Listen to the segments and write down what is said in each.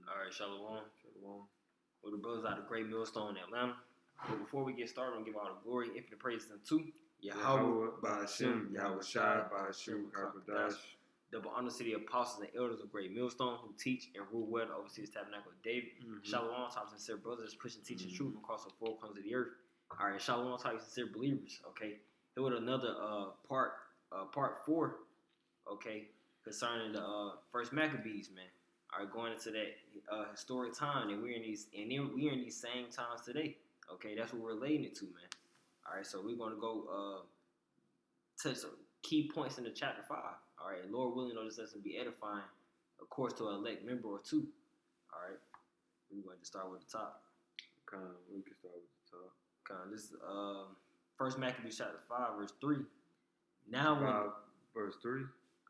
All right, Shalom. Shalom. Well, the brothers out of Great Millstone, Atlanta. But before we get started, I'm going to give all the glory, infinite praise unto Yahweh, Ba'ashem, Yahweh Shai, Ba'ashem, Kakadash. Double honor to the apostles and elders of Great Millstone who teach and rule well to oversee the tabernacle of David. Shalom, top sincere brothers pushing, teaching truth across the four corners of the earth. All right, shalom, top sincere believers. Okay, here with another part 4. Okay, concerning the first Maccabees, man. All right, going into that historic time, and we're in these same times today. Okay, that's what we're relating it to, man. All right, so we're gonna go touch some key points in the chapter 5. All right, and Lord willing, this lesson be edifying, of course, to an elect member or two. All right, we're going to start with the top. We can start with the top. This is First Maccabees chapter 5, verse 3. Now, verse 3.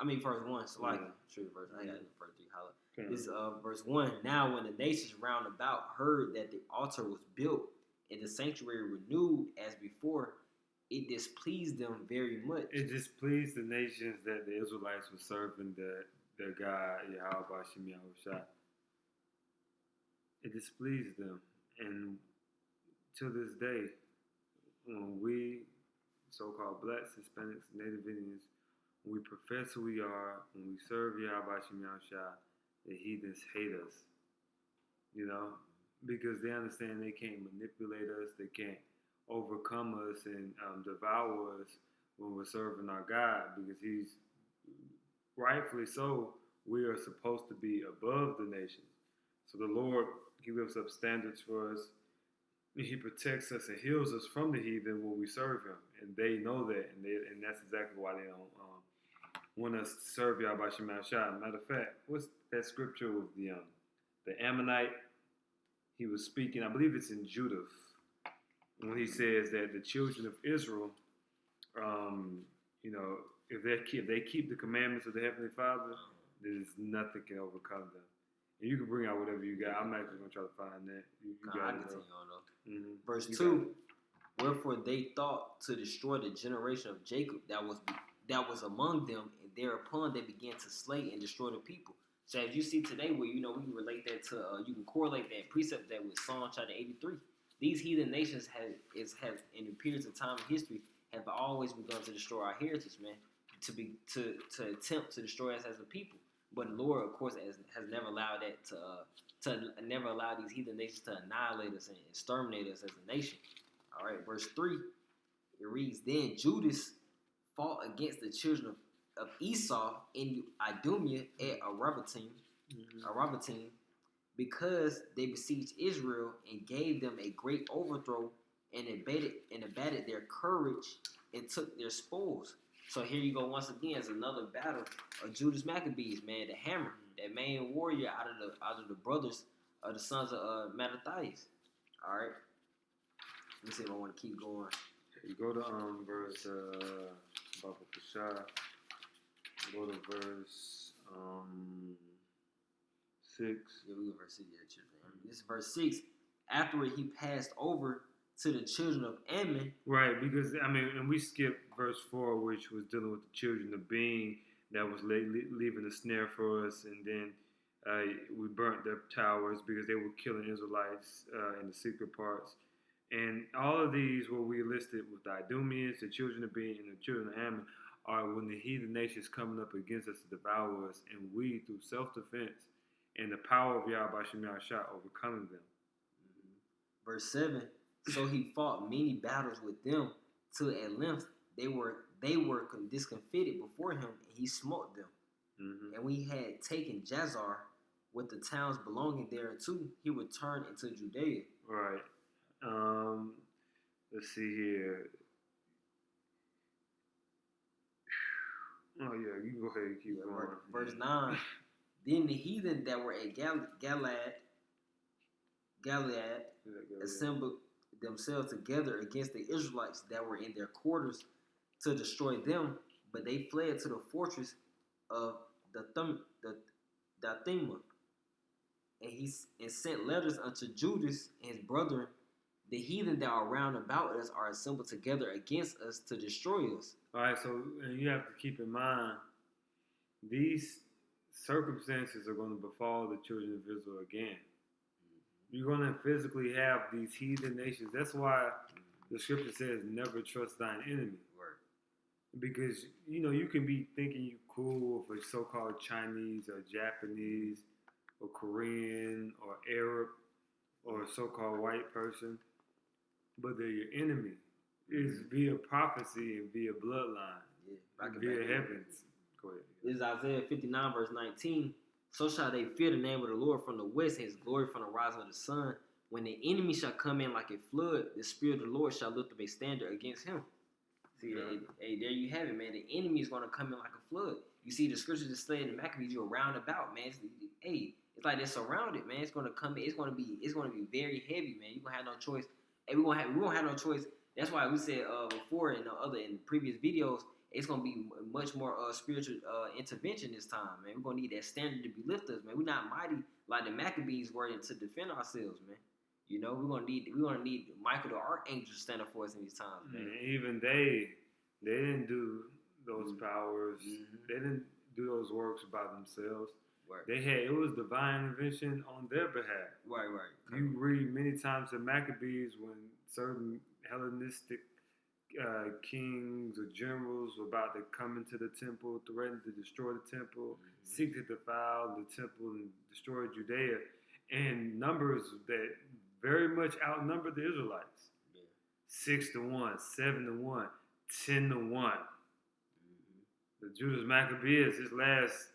I mean, verse 1. So like, sure, verse. I got verse 3. Holla. This is verse 1. Now, when the nations round about heard that the altar was built and the sanctuary renewed as before, it displeased them very much. It displeased the nations that the Israelites were serving their God, Yahweh Ba'ashem, Yahweh Shai. It displeased them. And to this day, when we, so-called blacks, Hispanics, Native Indians, when we profess who we are, when we serve Yahweh Ba'ashem, Yahweh Shai, the heathens hate us. You know? Because they understand they can't manipulate us, they can't overcome us and devour us when we're serving our God, because he's rightfully so. We are supposed to be above the nations. So the Lord, he lifts up standards for us. He protects us and heals us from the heathen when we serve him, and they know that, and that's exactly why they don't want us to serve Yahweh Ba'ashem Yahweh Shai. Matter of fact, what's that scripture with the Ammonite? He was speaking, I believe it's in Judah, when he says that the children of Israel, if they keep the commandments of the Heavenly Father, there's nothing can overcome them. And you can bring out whatever you got. I'm actually going to try to find that. I can continue on though. Verse 2, wherefore they thought to destroy the generation of Jacob that was among them, and thereupon they began to slay and destroy the people. So as you see today, where we can relate that to, you can correlate that precept that with Psalm chapter 83. These heathen nations have in periods of time in history have always begun to destroy our heritage, man, to attempt to destroy us as a people. But the Lord, of course, has never allowed that to never allow these heathen nations to annihilate us and exterminate us as a nation. All right, verse 3, it reads, then Judas fought against the children of Esau in Idumea at Arabatim, because they besieged Israel and gave them a great overthrow and abated their courage and took their spoils. So here you go once again as another battle of Judas Maccabees, man, the hammer, that main warrior out of the brothers of the sons of Mattathias. All right, let me see if I want to keep going. You go to verse Baba Kashah. Go to verse 6. Yeah, we go verse 6. This is verse 6. Afterward, he passed over to the children of Ammon. Right, because, and we skipped verse 4, which was dealing with the children of Being that was leaving a snare for us, and then we burnt their towers because they were killing Israelites in the secret parts. And all of these, what we listed with the Idumeans, the children of Being, and the children of Ammon, are when the heathen nations coming up against us to devour us, and we, through self-defense and the power of Yahweh Ba'ashem Yahweh Shai, overcoming them. Verse 7, so he fought many battles with them, till at length they were discomfited before him, and he smote them. And we had taken Jazer with the towns belonging thereunto, he returned into Judea. Right. Let's see here. Oh yeah, you can go ahead and keep going. Verse 9. Then the heathen that were at Gilead assembled themselves together against the Israelites that were in their quarters to destroy them, but they fled to the fortress of Dathema. And sent letters unto Judas and his brethren, the heathen that are round about us are assembled together against us to destroy us. All right, so you have to keep in mind, these circumstances are going to befall the children of Israel again. You're going to physically have these heathen nations. That's why the scripture says, never trust thine enemy. Right. Because, you can be thinking you cool with a so-called Chinese or Japanese or Korean or Arab or a so-called white person, but they're your enemy. It's via prophecy and via bloodline, via heavens. Go ahead. This is Isaiah 59, verse 19. So shall they fear the name of the Lord from the west, and his glory from the rising of the sun. When the enemy shall come in like a flood, the Spirit of the Lord shall lift up a standard against him. See, hey, there you have it, man. The enemy is going to come in like a flood. You see, the scriptures just say in the Maccabees, you're round about, man. It's like they're surrounded, man. It's going to come in. It's going to be very heavy, man. You're going to have no choice. Hey, we won't have no choice. That's why we said before in previous videos, it's going to be much more spiritual intervention this time, man. We're going to need that standard to be lifted, man. We're not mighty like the Maccabees were to defend ourselves, man. We're going to need Michael the Archangel to stand up for us in these times, man. Even they didn't do those powers. They didn't do those works by themselves. Right. It was divine intervention on their behalf. Right. You read many times in Maccabees when certain Hellenistic kings or generals were about to come into the temple, threaten to destroy the temple, seek to defile the temple and destroy Judea, and numbers that very much outnumbered the Israelites. 6-1, 7-1, 10-1. The Judas Maccabees, his last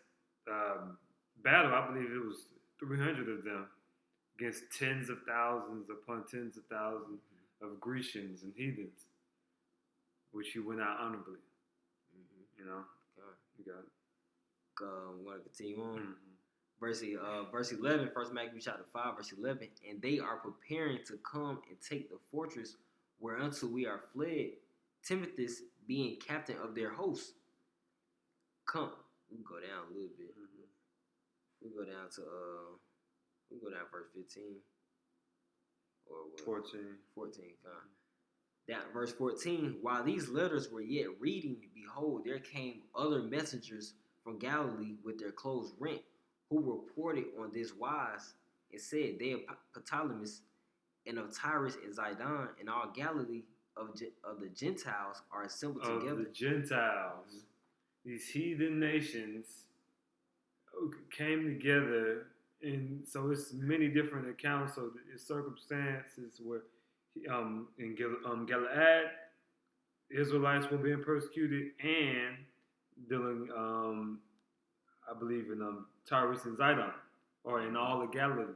battle, I believe it was 300 of them against tens of thousands upon tens of thousands of Grecians and heathens, which he went out honorably. You got it. Want to continue on? Verse 11, 1 Maccabees chapter 5, verse 11. And they are preparing to come and take the fortress whereunto we are fled, Timothy being captain of their host. Come, we go down a little bit. We go down to verse 15 or what? 14. Down verse 14. While these letters were yet reading, behold, there came other messengers from Galilee with their clothes rent, who reported on this wise and said, they of Ptolemais and of Tyrus and Zidon and all Galilee of the Gentiles are assembled together. The Gentiles, these heathen nations came together, and so it's many different accounts. So it's circumstances where in Gilead, Israelites were being persecuted, and dealing, I believe, in Tyrus and Zidon, or in all of Galilee.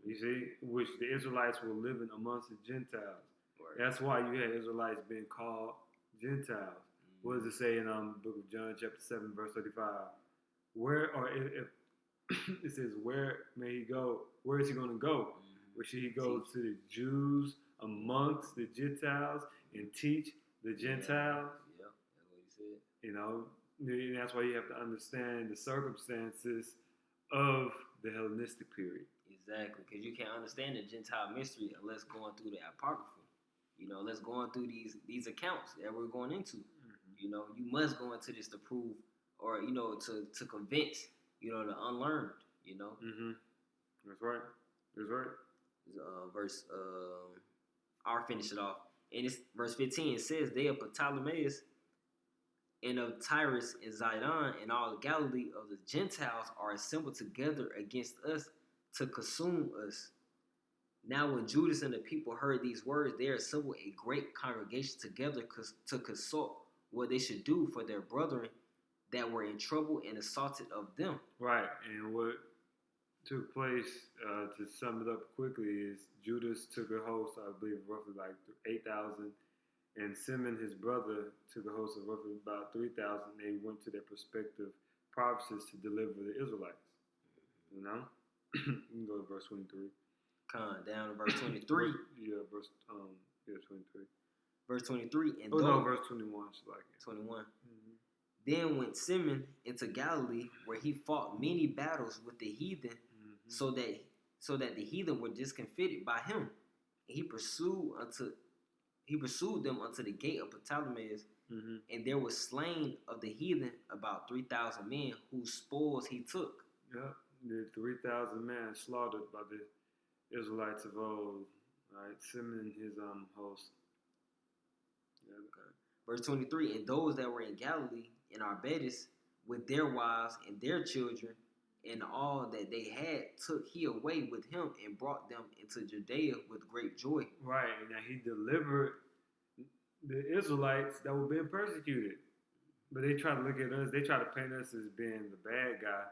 You see, which the Israelites were living amongst the Gentiles. Right. That's why you had Israelites being called Gentiles. What does it say in the book of John, chapter 7, verse 35? Where, or if it says, where may he go? Where is he going to go? Where should he go? To the Jews amongst the Gentiles and teach the Gentiles? Yeah, that's what he said. And that's why you have to understand the circumstances of the Hellenistic period. Exactly, because you can't understand the Gentile mystery unless going through the Apocrypha. Let's go through these accounts that we're going into. You must go into this to prove, or to convince, the unlearned. That's right. I'll finish it off. And it's verse 15. It says, they of Ptolemais and of Tyrus and Zidon and all the Galilee of the Gentiles are assembled together against us to consume us. Now when Judas and the people heard these words, they assembled a great congregation together to consult what they should do for their brethren that were in trouble and assaulted of them. Right, and what took place, to sum it up quickly, is Judas took a host, I believe, roughly like 8,000, and Simon, his brother, took a host of roughly about 3,000. They went to their prospective provinces to deliver the Israelites. You can go to verse 23. Down to verse 23. verse 23. Verse 23. And verse 21. 21. Then went Simon into Galilee, where he fought many battles with the heathen, so that the heathen were discomfited by him. And he pursued them unto the gate of Ptolemais, and there was slain of the heathen about 3,000 men, whose spoils he took. Yeah, the 3,000 men slaughtered by the Israelites of old. Right, Simon and his host. Yeah. Okay. Verse 23, and those that were in Galilee and Arbetus with their wives and their children and all that they had took he away with him and brought them into Judea with great joy. Right, and now he delivered the Israelites that were being persecuted. But they try to look at us, they try to paint us as being the bad guy.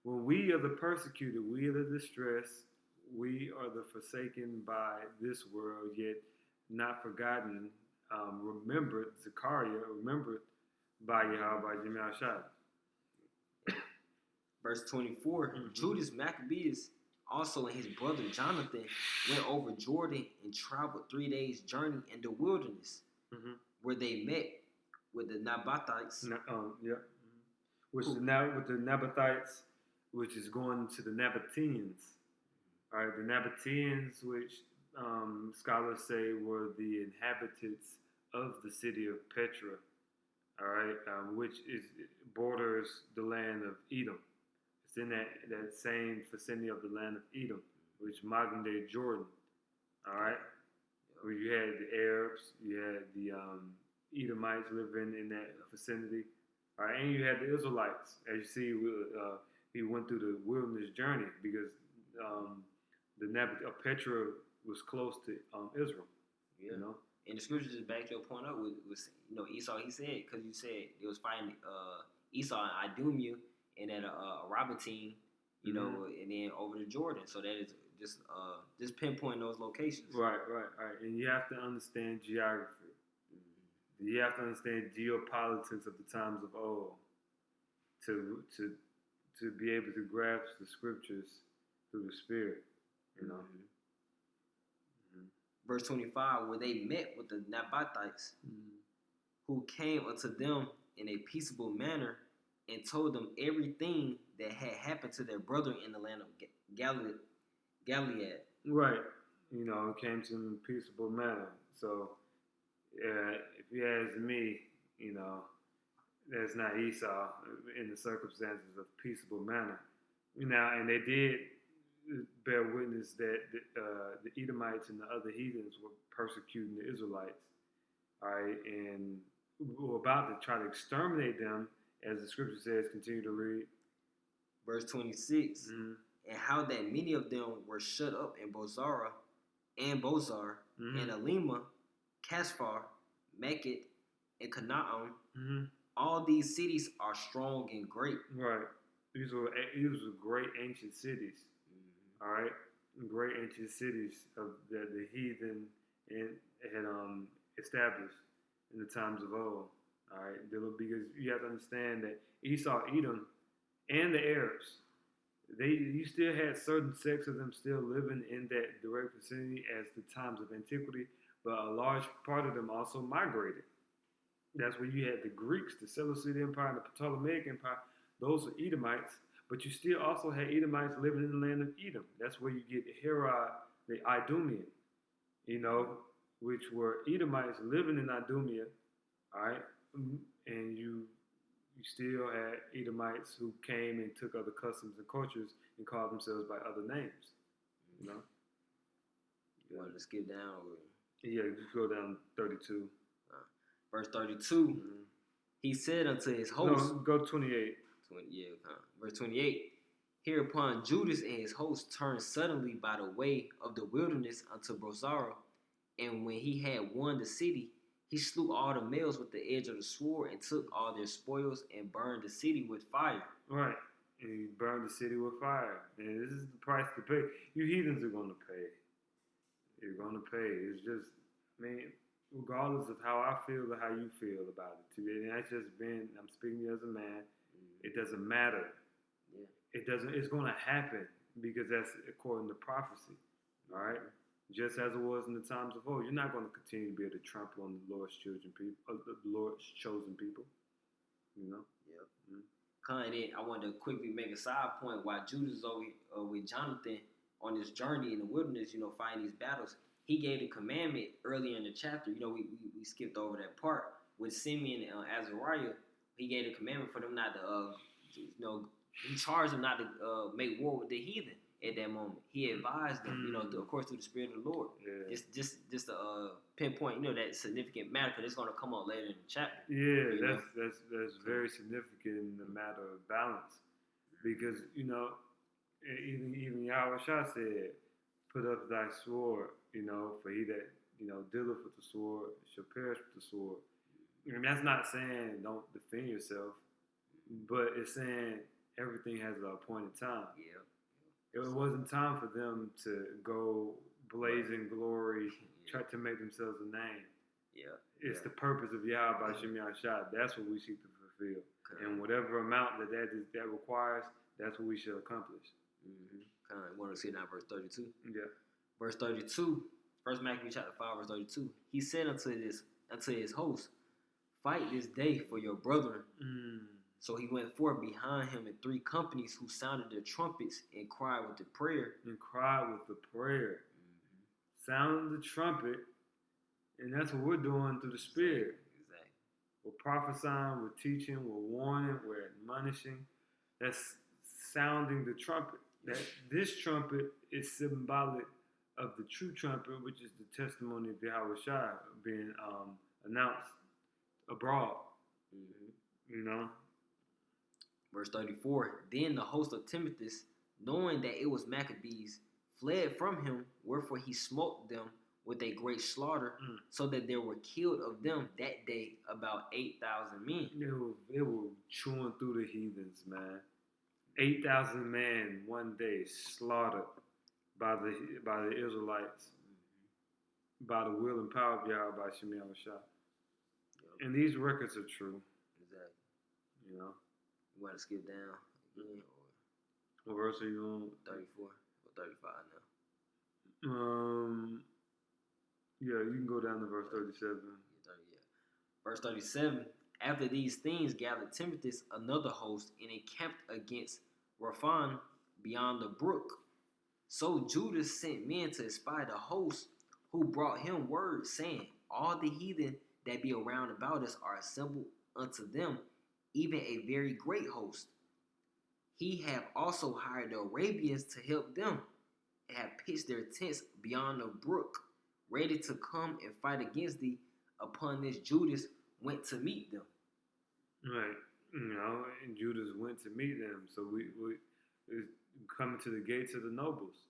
When we are the persecuted, we are the distressed, we are the forsaken by this world, yet not forgotten, remembered, Zechariah, remembered by Yahweh, by Jemel Shai. Verse 24, Judas Maccabees also and his brother Jonathan went over Jordan and traveled 3 days' journey in the wilderness, where they met with the Nabathites. With the Nabathites, which is going to the Nabateans. All right, the Nabateans, which scholars say were the inhabitants of the city of Petra. All right, which borders the land of Edom. It's in that same vicinity of the land of Edom, which modern day Jordan. All right, where you had the Arabs, you had the Edomites living in that vicinity. All right, and you had the Israelites. As you see, he went through the wilderness journey because Petra was close to Israel. Yeah. You know, and the scripture just backed your point up with Esau. He said, because you said it was fighting Esau and Idumea and at Arabatine, you know, and then over to Jordan. So that is just pinpointing those locations. Right. And you have to understand geography. You have to understand geopolitics of the times of old to be able to grasp the scriptures through the Spirit, you know. Verse 25, where they met with the Nabathites, who came unto them in a peaceable manner and told them everything that had happened to their brother in the land of Gilead. Right. You know, it came to them in a peaceable manner. So, if you ask me, you know, that's not Esau in the circumstances of peaceable manner. You know, and they did bear witness that the Edomites and the other heathens were persecuting the Israelites. All right, and we were about to try to exterminate them, as the scripture says. Continue to read. Verse 26, and how that many of them were shut up in Bozrah and Bozar and Alima, Casphar, Mekit, and Canaan. All these cities are strong and great. Right. These were great ancient cities. All right, great ancient cities that the heathen had established in the times of old. All right, because you have to understand that Esau, Edom, and the Arabs, you still had certain sects of them still living in that direct vicinity as the times of antiquity, but a large part of them also migrated. That's where you had the Greeks, the Seleucid Empire, and the Ptolemaic Empire. Those were Edomites, but you still also had Edomites living in the land of Edom. That's where you get Herod, the Idumean, you know, which were Edomites living in Idumea, all right? And you still had Edomites who came and took other customs and cultures and called themselves by other names, you know? You want to skip down? Or? Yeah, just go down 32. Verse 32, he said unto his host... No, go 28. Verse 28, hereupon Judas and his host turned suddenly by the way of the wilderness unto Bozrah, and when he had won the city, he slew all the males with the edge of the sword and took all their spoils and burned the city with fire. Right, and he burned the city with fire. And this is the price to pay. You heathens are going to pay. You're going to pay. It's just, regardless of how I feel or how you feel about it today, and I'm speaking to you as a man, it doesn't matter. Yeah. It's going to happen because that's according to prophecy. All right? Just as it was in the times of old. You're not going to continue to be able to trample on the Lord's chosen people, you know? Yep. I wanted to quickly make a side point. While Judas is over with Jonathan on this journey in the wilderness, you know, fighting these battles, he gave the commandment earlier in the chapter. You know, we skipped over that part with Simeon and Azariah, he gave a commandment for them not to, he charged them not to make war with the heathen at that moment. He advised them, of course, through the Spirit of the Lord. Yeah. Just to pinpoint, that significant matter, because it's going to come up later in the chapter. Yeah, that's very significant in the matter of balance, because even Yahweh Shah said, "Put up thy sword," for he that dealeth with the sword shall perish with the sword. And that's not saying don't defend yourself, but it's saying everything has an appointed time. Yeah. It wasn't time for them to go blazing glory, try to make themselves a name. Yeah. It's the purpose of Yahweh by Shem Yahshua. That's what we seek to fulfill. Okay. And whatever amount that requires, that's what we should accomplish. Kind of want to see now verse 32. Yeah. Verse 32, 1 Maccabees chapter 5, verse 32. He said unto his host, "Fight this day for your brethren." So he went forth behind him in 3 companies who sounded their trumpets and cried with the prayer. Sound the trumpet, and that's what we're doing through the Spirit. Exactly. We're prophesying, we're teaching, we're warning, we're admonishing. That's sounding the trumpet. That this trumpet is symbolic of the true trumpet, which is the testimony of Yahweh Shai being announced abroad. Verse 34, then the host of Timotheus, knowing that it was Maccabees, fled from him, wherefore he smote them with a great slaughter, so that there were killed of them that day about 8,000 men. They were chewing through the heathens, man. 8,000 men one day slaughtered by the Israelites, by the will and power of Yahweh by Shem Yahshua. And these records are true. Exactly. You want to skip down again? What verse are you on? 34 or 35 now. Yeah, you can go down to verse 37. Verse 37. After these things gathered Timotheus another host and encamped against Raphan beyond the brook. So Judas sent men to espy the host, who brought him word, saying, all the heathen that be around about us are assembled unto them, even a very great host. He have also hired the Arabians to help them, and have pitched their tents beyond the brook, ready to come and fight against thee. Upon this Judas went to meet them. Right. And Judas went to meet them. So we coming to the gates of the nobles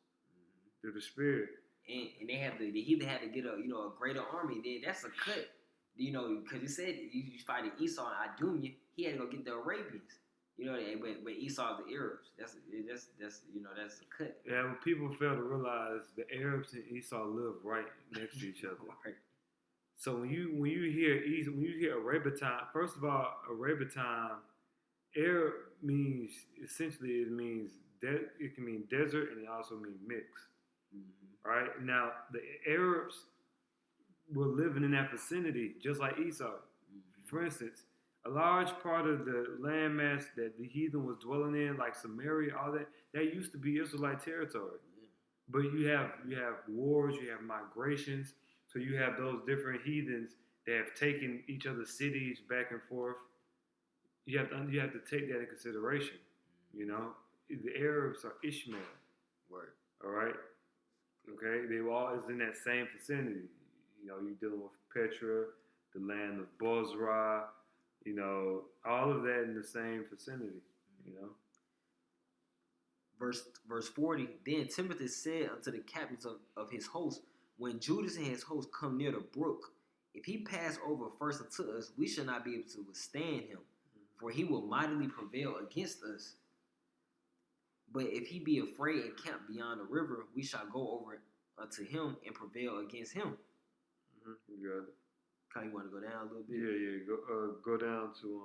through the Spirit. And they have the heathen had to get a greater army. Then that's a cut. Because it said you fighting Esau and Idumea, he had to go get the Arabians. But Esau the Arabs. That's a cut. Yeah, when people fail to realize the Arabs and Esau live right next to each other. Right. So when you hear Arabian, first of all, Arabian, Arab means essentially it can mean desert, and it also means mix. Right? Now the Arabs were living in that vicinity, just like Esau. For instance, a large part of the landmass that the heathen was dwelling in, like Samaria, all that used to be Israelite territory. But you have wars, you have migrations, so you have those different heathens that have taken each other's cities back and forth. You have to take that in consideration. The Arabs are Ishmael. Word. All right. Okay, they were all in that same vicinity. You're dealing with Petra, the land of Bozrah, all of that in the same vicinity, Verse 40, then Timothy said unto the captains of his host, when Judas and his host come near the brook, if he pass over first unto us, we shall not be able to withstand him, for he will mightily prevail against us. But if he be afraid and camp beyond the river, we shall go over unto him and prevail against him. You got it. Kind of want to go down a little bit? Yeah. Go down to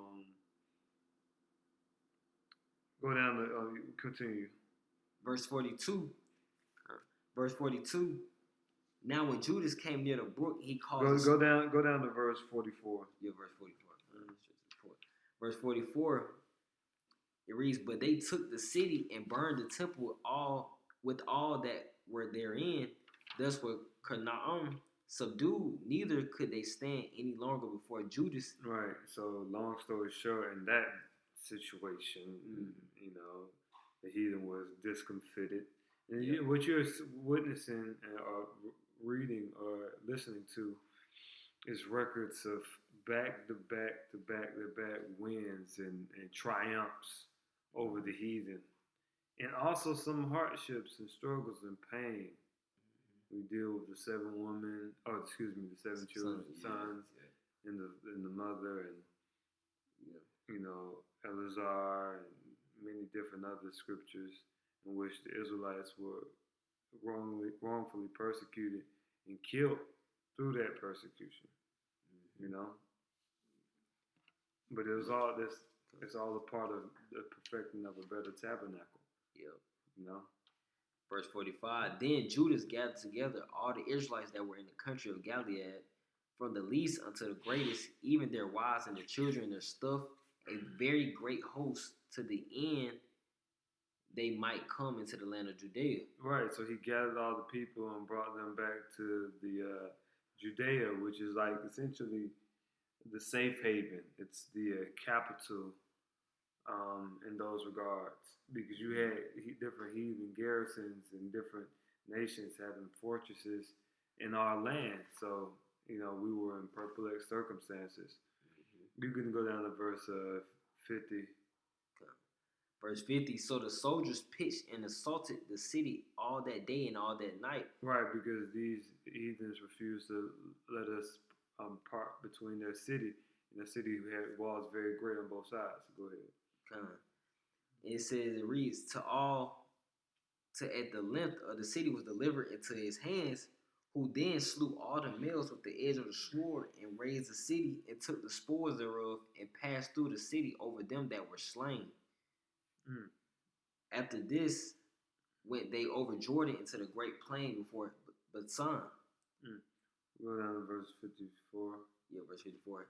continue. Verse 42. Now when Judas came near the brook, he called. Go down to verse 44. Yeah, verse 44. Verse 44. It reads, but they took the city and burned the temple with all that were therein. Thus were Canaan subdued, neither could they stand any longer before Judas. Right. So long story short, in that situation, you know, the heathen was discomfited, and what you're witnessing or reading or listening to is records of back to back to back to back wins and triumphs over the heathen, and also some hardships and struggles and pain. We deal with the seven women, the seven children, sons, and the mother, and you know, Eleazar, and many different other scriptures in which the Israelites were wrongfully persecuted and killed through that persecution. You know, but it was all this. It's all a part of the perfecting of a better tabernacle. Yep. You know. Verse 45. Then Judas gathered together all the Israelites that were in the country of Gilead, from the least unto the greatest, even their wives and their children and their stuff, a very great host, to the end they might come into the land of Judea. Right. So he gathered all the people and brought them back to the Judea, which is like essentially the safe haven. It's the capital in those regards, because you had different heathen garrisons and different nations having fortresses in our land. So, you know, we were in perplexed circumstances. You can go down to verse 50. Verse 50, so the soldiers pitched and assaulted the city all that day and all that night. Right, because these heathens refused to let us part between their city. And the city had walls very great on both sides. Go ahead. It says, it reads, at the length of the city was delivered into his hands, who then slew all the males with the edge of the sword, and razed the city, and took the spoils thereof, and passed through the city over them that were slain. After this, went they over Jordan into the great plain before Bethsan. Go down to verse 54. Yeah, verse 54.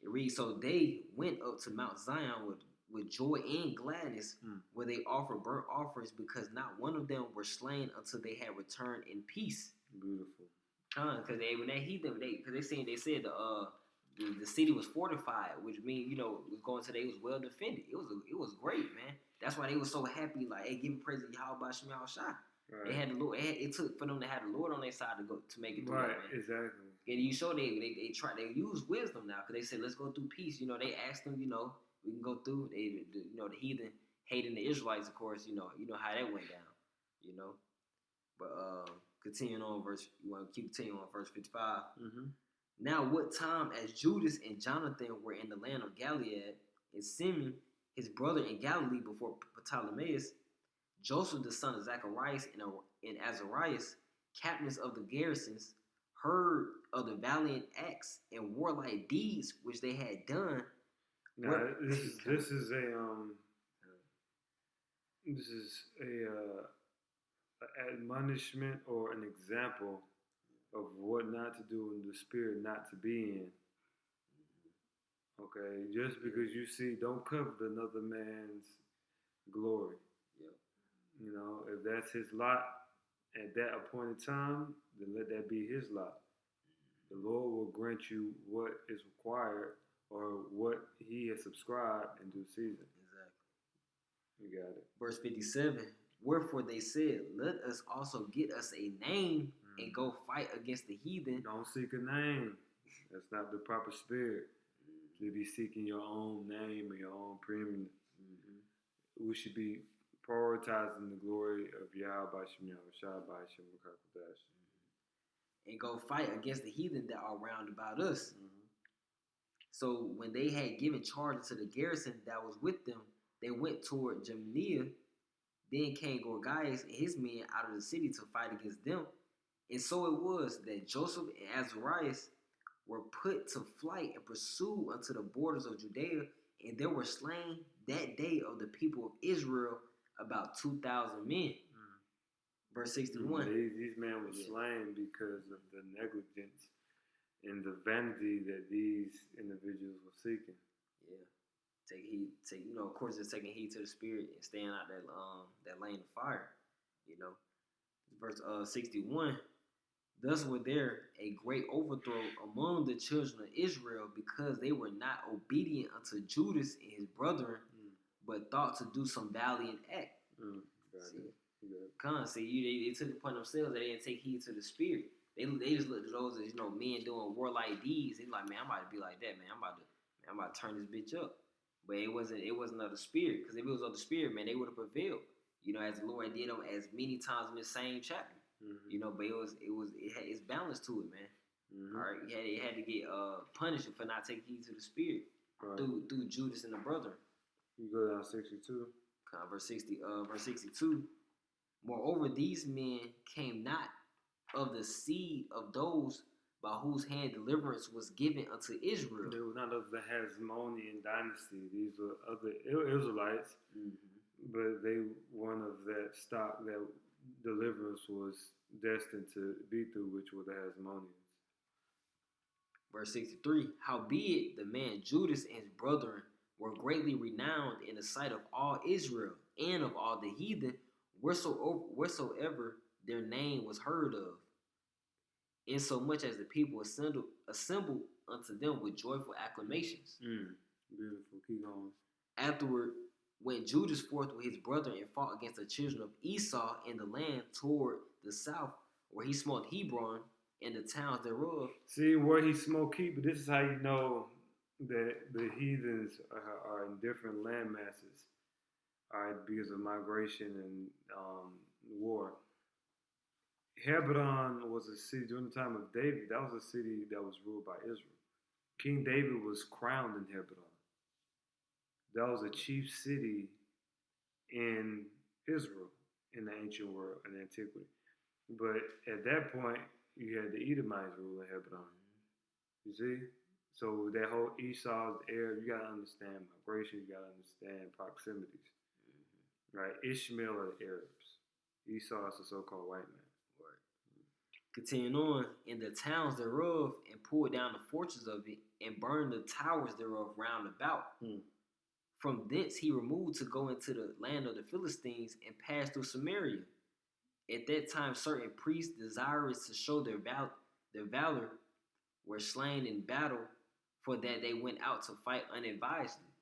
It reads, so they went up to Mount Zion with joy and gladness, where they offered burnt offerings, because not one of them were slain until they had returned in peace. Beautiful. Because when that heathen, they said the city was fortified, which means, you know, was going to, they was well defended. It was great, man. That's why they were so happy, like, hey, give me praise to Yahweh Shem Yahushua. Right. They had the Lord. It took for them to have the Lord on their side to make it through. Right, that, man. exactly. And you show they use wisdom now, because they said, let's go through peace. You know, they asked them, you know, we can go through. They, you know, the heathen hating the Israelites, of course. You know how that went down. You know, but continuing on you want to keep continuing on verse 55. Now, what time as Judas and Jonathan were in the land of Gilead, and Simeon, his brother in Galilee before Ptolemaeus, Joseph the son of Zacharias and Azarias, captains of the garrisons, heard of the valiant acts and warlike deeds which they had done. Now, this is a admonishment or an example of what not to do in the spirit not to be in. Okay, just because you see, don't covet another man's glory. Yep. You know, if that's his lot at that appointed time, then let that be his lot. The Lord will grant you what is required or what he has subscribed in due season. Exactly. You got it. Verse 57, wherefore they said, let us also get us a name and go fight against the heathen. Don't seek a name. That's not the proper spirit. To be seeking your own name or your own preeminence. We should be prioritizing the glory of Yahweh Shem Yahushua by Shem Makakadash. And go fight against the heathen that are round about us. So when they had given charge to the garrison that was with them, they went toward Jamnia. Then came Gorgias and his men out of the city to fight against them. And so it was that Joseph and Azarias were put to flight and pursued unto the borders of Judea, and there were slain that day of the people of Israel about 2,000 men. Verse 61. These men were slain because of the negligence and the vanity that these individuals were seeking. Yeah. Take heed. Of course, it's taking heed to the spirit and staying out that lane of fire. You know. Verse 61. Thus were there a great overthrow among the children of Israel, because they were not obedient unto Judas and his brethren, but thought to do some valiant act. They took it upon themselves that they didn't take heed to the spirit. They just looked at those as men doing warlike deeds. They like, man, I'm about to be like that, man. I'm about to turn this bitch up. But it wasn't of the spirit, because if it was of the spirit, man, they would have prevailed. As the Lord did them as many times in the same chapter. But it's balance to it, man. All right, it had to get punished for not taking heed to the spirit through Judas and the brother. You go down 62. Verse 62. Moreover, these men came not of the seed of those by whose hand deliverance was given unto Israel. They were not of the Hasmonean dynasty. These were other Israelites, but they weren't of that stock that deliverance was destined to be through, which were the Hasmoneans. Verse 63. Howbeit the man Judas and his brethren were greatly renowned in the sight of all Israel and of all the heathen, wheresoever their name was heard of, insomuch as the people assembled unto them with joyful acclamations. Beautiful. Keep going. Afterward went Judas forth with his brethren and fought against the children of Esau in the land toward the south, where he smote Hebron and the towns thereof. See, where he smote Hebron, this is how you know that the heathens are in different land masses, all right, because of migration and war. Hebron was a city during the time of David. That was a city that was ruled by Israel. King David was crowned in Hebron. That was a chief city in Israel in the ancient world, in antiquity. But at that point, you had the Edomites ruling Hebron. You see? So that whole Esau's Arab, you got to understand migration, you got to understand proximities. Right? Ishmael are the Arabs. Esau is the so-called white man. Continuing on, in the towns thereof, and pulled down the fortresses of it, and burned the towers thereof round about. From thence he removed to go into the land of the Philistines, and passed through Samaria. At that time certain priests, desirous to show their valor, were slain in battle, for that they went out to fight unadvisedly.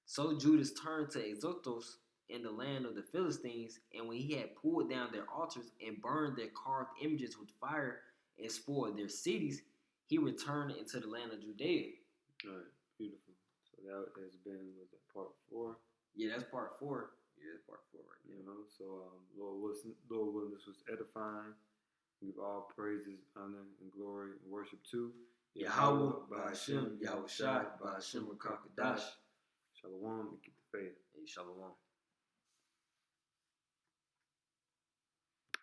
So Judas turned to Exotos in the land of the Philistines, and when he had pulled down their altars and burned their carved images with fire and spoiled their cities, he returned into the land of Judea. All right, beautiful. So that has been part 4. Yeah, that's part 4. Yeah, that's part 4 right there. So Lord willing, this was edifying. We give all praises, honor, and glory and worship to Yahweh, Ba'ashem, Yahweh Shai, Ba'ashem, Rakakadash. Shalom, and keep the faith. Hey, shalom.